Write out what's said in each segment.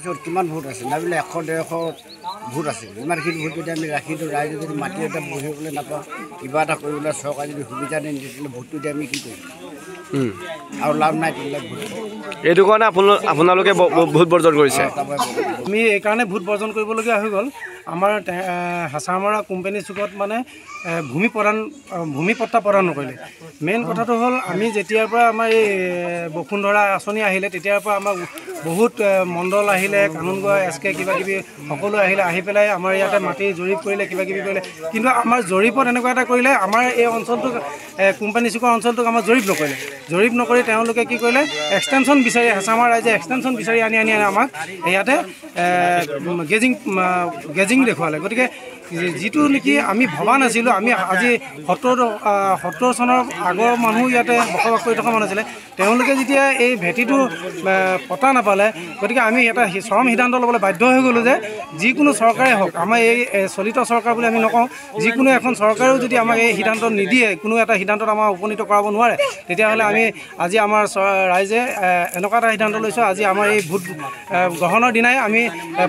পিছত কিমান ভোট আছে নাবিলে 100-150 ভোট আছে ইমানখিনি ভোট যদি আমি ৰাখি দিওঁ ৰাইজে যদি মাটি এটা বহিবলৈ নাপাওঁ কিবা এটা কৰিবলৈ চৰকাৰে যদি সুবিধা নিদিলে ভোটটো দি আমি কি কৰিম আৰু লাভ নাই তেনেকৈ ভোট এইটো কাৰণে আপোনালোকে ভোট বৰ্জন কৰিছে আমি এইকাৰণে ভোট বৰ্জন কৰিবলগীয়া হৈ গ'ল আমাৰ হাচামৰা কোম্পানী চুকত মানে ভূমিপট্টা প্ৰদান নকৰিলে মেইন কথাটো হ'ল আমি যেতিয়াৰ পৰা আমাৰ এই বসুন্ধৰা আঁচনি আহিলে তেতিয়াৰ পৰা আমাক বহুত মণ্ডল আহিলে কানুনগোৱা SK কিবাকিবি সকলো আহিলে আহি পেলাই আমাৰ ইয়াতে মাটি জৰীপ কৰিলে কিবাকিবি কৰিলে কিন্তু আমাৰ জৰীপত এনেকুৱা এটা কৰিলে আমাৰ এই অঞ্চলটোক কোম্পানী চুকৰ অঞ্চলটোক আমাৰ জৰীপ নকৰি তেওঁলোকে কি কৰিলে এক্সটেনশ্যন বিচাৰি হাচামাৰ ৰাইজে এক্সটেনশ্যন বিচাৰি আনি আমাক ইয়াতে গেজিং দেখুৱালে গতিকে যিটো নেকি আমি ভবা নাছিলোঁ আমি আজি 70 চনৰ আগৰ মানুহ ইয়াতে বসবাস কৰি থকা মানুহ আছিলে তেওঁলোকে যেতিয়া এই ভেটিটো পতা নাপালে গতিকে আমি এটা চৰম সিদ্ধান্ত ল'বলৈ বাধ্য হৈ গ'লোঁ যে যিকোনো চৰকাৰে হওক আমাৰ এই চলিত চৰকাৰ বুলি আমি নকওঁ যিকোনো এখন চৰকাৰেও যদি আমাক এই সিদ্ধান্ত নিদিয়ে কোনো এটা সিদ্ধান্তত আমাৰ উপনীত কৰাব নোৱাৰে তেতিয়াহ'লে আমি আজি আমাৰ ৰাইজে এনেকুৱা এটা সিদ্ধান্ত লৈছোঁ আজি আমাৰ এই ভোট গ্ৰহণৰ দিনাই আমি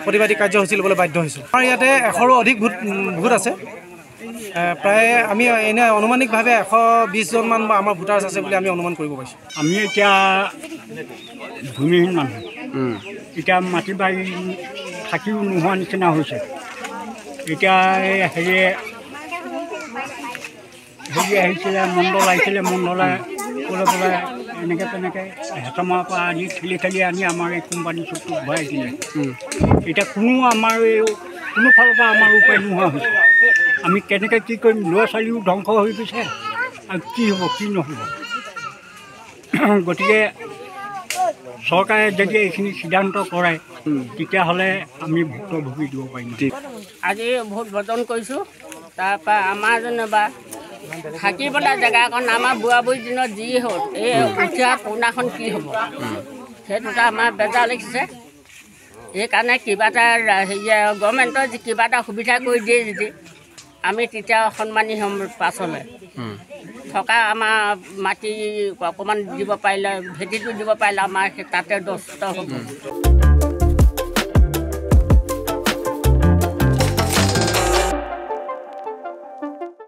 প্ৰতিবাদী কাৰ্যসূচী ল'বলৈ বাধ্য হৈছোঁ আমাৰ ইয়াতে 100ৰো অধিক ভোট আছে প্ৰায় আমি এনে অনুমানিকভাৱে 120জনমান আমাৰ ভোটাৰ্ছ আছে বুলি আমি অনুমান কৰিব পাৰিছোঁ আমি এতিয়া ভূমিহীন মানুহ এতিয়া মাটি বাৰী থাকিও নোহোৱা নিচিনা হৈছে এতিয়া হেৰি আহিছিলে মণ্ডল আহিছিলে মণ্ডলে ক'লে বোলে এনেকৈ তেনেকৈ হেঁচমাৰ পৰা আনি ঠেলি আনি আমাৰ এই কোম্পানী চুকটো ভৰাই দিলে এতিয়া কোনো ফালৰ পৰা আমাৰ উপায় নোহোৱা হৈছে আমি কেনেকৈ কি কৰিম ল'ৰা ছোৱালীও ধ্বংস হৈ গৈছে আৰু কি হ'ব কি নহ'ব গতিকে চৰকাৰে যদি এইখিনি সিদ্ধান্ত কৰে তেতিয়াহ'লে আমি ভুক্তভোগী দিব পাৰিম আজি ভোট বৰ্জন কৰিছোঁ তাৰপৰা আমাৰ যেনিবা থাকিবলৈ জেগাকণ আমাৰ বুঢ়া বুঢ়ী দিনত যি হ'ল এই উঠীয়া পুৰণাখন কি হ'ব সেইটোতে আমাৰ বেজাৰ লাগিছে সেইকাৰণে কিবা এটা গভৰ্ণমেণ্টৰ কিবা এটা সুবিধা কৰি দিয়ে যদি আমি তেতিয়া সন্মানী হ'ম পাছলৈ থকা আমাৰ মাটি অকণমান দিব পাৰিলে ভেটিটো দিব পাৰিলে আমাৰ তাতে দষ্ট হ'ব